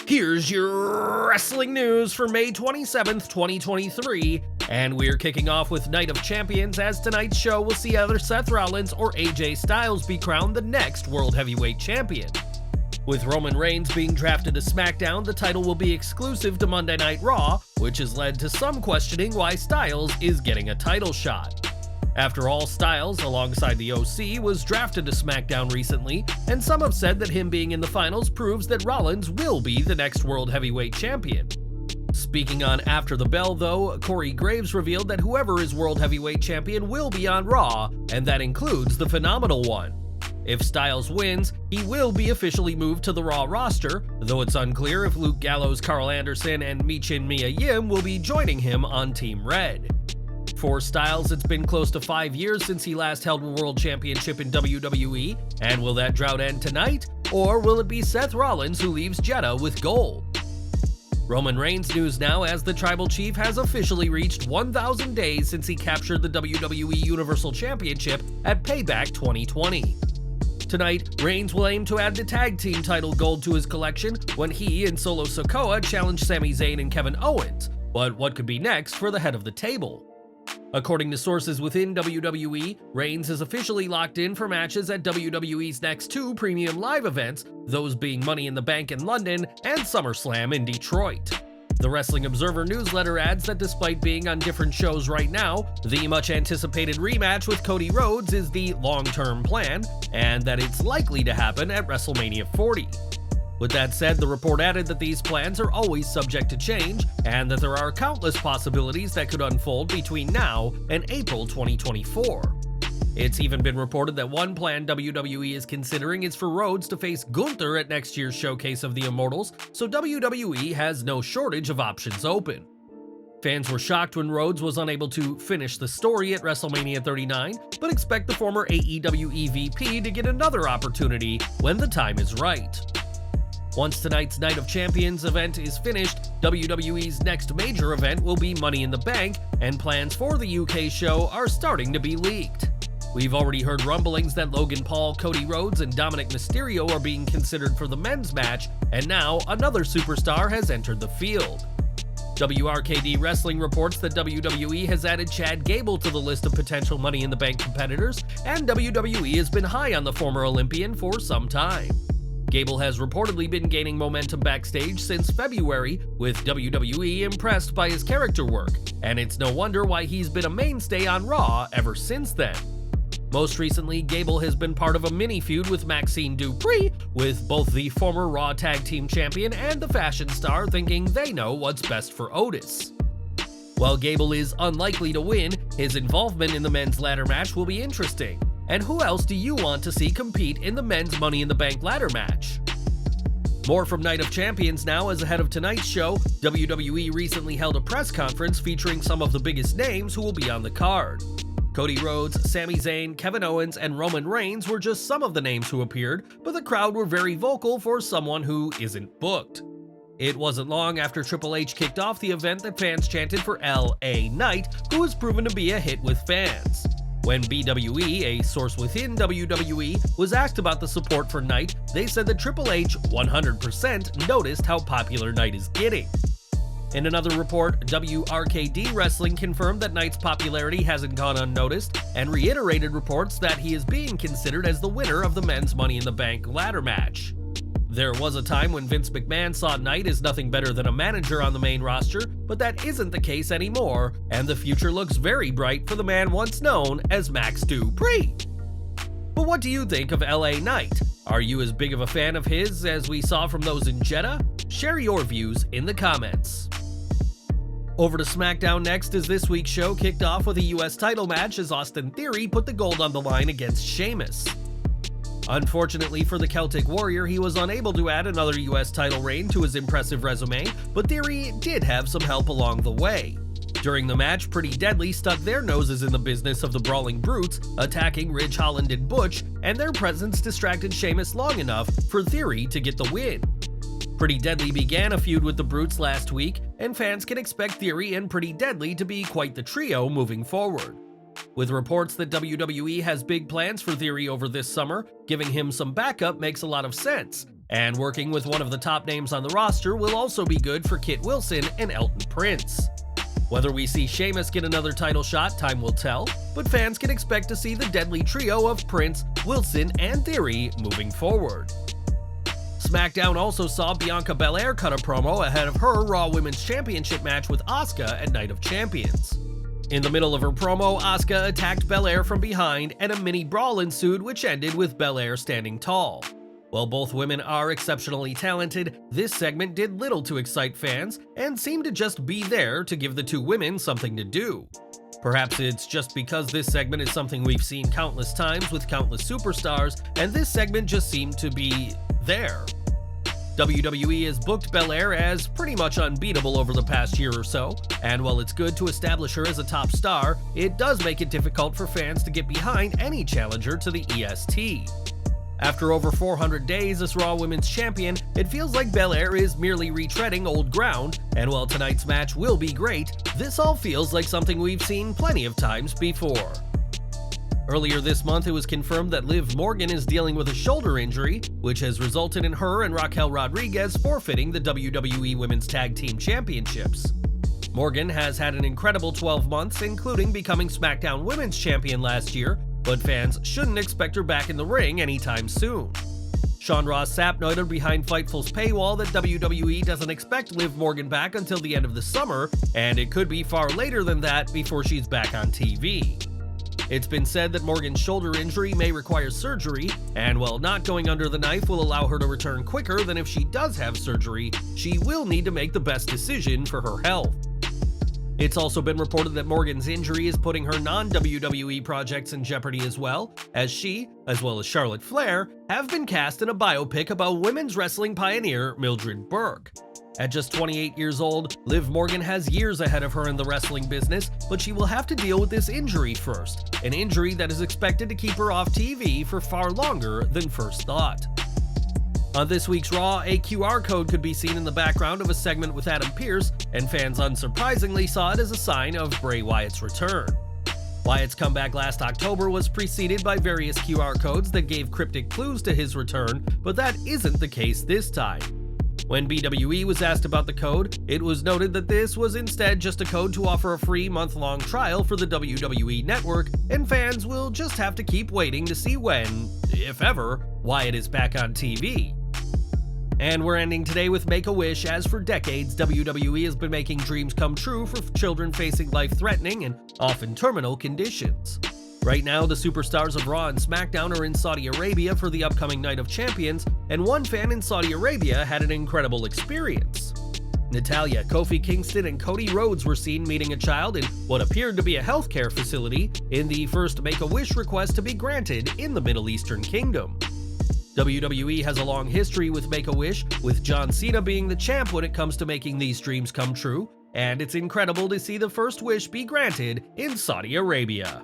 Here's your wrestling news for May 27th, 2023, and we're kicking off with Night of Champions, as tonight's show will see either Seth Rollins or AJ Styles be crowned the next World Heavyweight Champion. With Roman Reigns being drafted to Smackdown, the title will be exclusive to Monday Night Raw, which has led to some questioning why Styles is getting a title shot. After all, Styles, alongside the OC, was drafted to SmackDown recently, and some have said that him being in the finals proves that Rollins will be the next World Heavyweight Champion. Speaking on After the Bell, though, Corey Graves revealed that whoever is World Heavyweight Champion will be on Raw, and that includes the Phenomenal One. If Styles wins, he will be officially moved to the Raw roster, though it's unclear if Luke Gallows, Carl Anderson, and Michin Mia Yim will be joining him on Team Red. For Styles, it's been close to 5 years since he last held a World Championship in WWE, and will that drought end tonight, or will it be Seth Rollins who leaves Jeddah with gold? Roman Reigns news now, as the Tribal Chief has officially reached 1,000 days since he captured the WWE Universal Championship at Payback 2020. Tonight, Reigns will aim to add the tag team title gold to his collection when he and Solo Sikoa challenge Sami Zayn and Kevin Owens, but what could be next for the head of the table? According to sources within WWE, Reigns is officially locked in for matches at WWE's next two premium live events, those being Money in the Bank in London and SummerSlam in Detroit. The Wrestling Observer newsletter adds that despite being on different shows right now, the much-anticipated rematch with Cody Rhodes is the long-term plan, and that it's likely to happen at WrestleMania 40. With that said, the report added that these plans are always subject to change, and that there are countless possibilities that could unfold between now and April 2024. It's even been reported that one plan WWE is considering is for Rhodes to face Gunther at next year's Showcase of the Immortals, so WWE has no shortage of options open. Fans were shocked when Rhodes was unable to finish the story at WrestleMania 39, but expect the former AEW EVP to get another opportunity when the time is right. Once tonight's Night of Champions event is finished, WWE's next major event will be Money in the Bank, and plans for the UK show are starting to be leaked. We've already heard rumblings that Logan Paul, Cody Rhodes, and Dominic Mysterio are being considered for the men's match, and now another superstar has entered the field. WRKD Wrestling reports that WWE has added Chad Gable to the list of potential Money in the Bank competitors, and WWE has been high on the former Olympian for some time. Gable has reportedly been gaining momentum backstage since February, with WWE impressed by his character work, and it's no wonder why he's been a mainstay on Raw ever since then. Most recently, Gable has been part of a mini-feud with Maxine Dupree, with both the former Raw Tag Team Champion and the fashion star thinking they know what's best for Otis. While Gable is unlikely to win, his involvement in the men's ladder match will be interesting. And who else do you want to see compete in the men's Money in the Bank ladder match? More from Night of Champions now, as ahead of tonight's show, WWE recently held a press conference featuring some of the biggest names who will be on the card. Cody Rhodes, Sami Zayn, Kevin Owens, and Roman Reigns were just some of the names who appeared, but the crowd were very vocal for someone who isn't booked. It wasn't long after Triple H kicked off the event that fans chanted for LA Knight, who has proven to be a hit with fans. When BWE, a source within WWE, was asked about the support for Knight, they said that Triple H 100% noticed how popular Knight is getting. In another report, WRKD Wrestling confirmed that Knight's popularity hasn't gone unnoticed, and reiterated reports that he is being considered as the winner of the men's Money in the Bank ladder match. There was a time when Vince McMahon saw Knight as nothing better than a manager on the main roster, but that isn't the case anymore, and the future looks very bright for the man once known as Max Dupree. But what do you think of LA Knight? Are you as big of a fan of his as we saw from those in Jeddah? Share your views in the comments. Over to SmackDown next, as this week's show kicked off with a US title match as Austin Theory put the gold on the line against Sheamus. Unfortunately for the Celtic Warrior, he was unable to add another US title reign to his impressive resume, but Theory did have some help along the way. During the match, Pretty Deadly stuck their noses in the business of the Brawling Brutes, attacking Ridge Holland and Butch, and their presence distracted Sheamus long enough for Theory to get the win. Pretty Deadly began a feud with the Brutes last week, and fans can expect Theory and Pretty Deadly to be quite the trio moving forward. With reports that WWE has big plans for Theory over this summer, giving him some backup makes a lot of sense. And working with one of the top names on the roster will also be good for Kit Wilson and Elton Prince. Whether we see Sheamus get another title shot, time will tell, but fans can expect to see the deadly trio of Prince, Wilson, and Theory moving forward. Smackdown also saw Bianca Belair cut a promo ahead of her Raw Women's Championship match with Asuka at Night of Champions. In the middle of her promo, Asuka attacked Belair from behind and a mini brawl ensued, which ended with Belair standing tall. While both women are exceptionally talented, this segment did little to excite fans and seemed to just be there to give the two women something to do. Perhaps it's just because this segment is something we've seen countless times with countless superstars, and this segment just seemed to be there. WWE has booked Belair as pretty much unbeatable over the past year or so, and while it's good to establish her as a top star, it does make it difficult for fans to get behind any challenger to the EST. After over 400 days as Raw Women's Champion, it feels like Belair is merely retreading old ground, and while tonight's match will be great, this all feels like something we've seen plenty of times before. Earlier this month, it was confirmed that Liv Morgan is dealing with a shoulder injury, which has resulted in her and Raquel Rodriguez forfeiting the WWE Women's Tag Team Championships. Morgan has had an incredible 12 months, including becoming SmackDown Women's Champion last year, but fans shouldn't expect her back in the ring anytime soon. Sean Ross Sapp noted behind Fightful's paywall that WWE doesn't expect Liv Morgan back until the end of the summer, and it could be far later than that before she's back on TV. It's been said that Morgan's shoulder injury may require surgery, and while not going under the knife will allow her to return quicker than if she does have surgery, she will need to make the best decision for her health. It's also been reported that Morgan's injury is putting her non-WWE projects in jeopardy as well she, as well as Charlotte Flair, have been cast in a biopic about women's wrestling pioneer Mildred Burke. At just 28 years old, Liv Morgan has years ahead of her in the wrestling business, but she will have to deal with this injury first, an injury that is expected to keep her off TV for far longer than first thought. On this week's Raw, a QR code could be seen in the background of a segment with Adam Pearce, and fans unsurprisingly saw it as a sign of Bray Wyatt's return. Wyatt's comeback last October was preceded by various QR codes that gave cryptic clues to his return, but that isn't the case this time. When BWE was asked about the code, it was noted that this was instead just a code to offer a free month-long trial for the WWE Network, and fans will just have to keep waiting to see when, if ever, Wyatt is back on TV. And we're ending today with Make-A-Wish, as for decades, WWE has been making dreams come true for children facing life-threatening and often terminal conditions. Right now, the superstars of Raw and SmackDown are in Saudi Arabia for the upcoming Night of Champions, and one fan in Saudi Arabia had an incredible experience. Natalya, Kofi Kingston, and Cody Rhodes were seen meeting a child in what appeared to be a healthcare facility in the first Make-A-Wish request to be granted in the Middle Eastern Kingdom. WWE has a long history with Make-A-Wish, with John Cena being the champ when it comes to making these dreams come true, and it's incredible to see the first wish be granted in Saudi Arabia.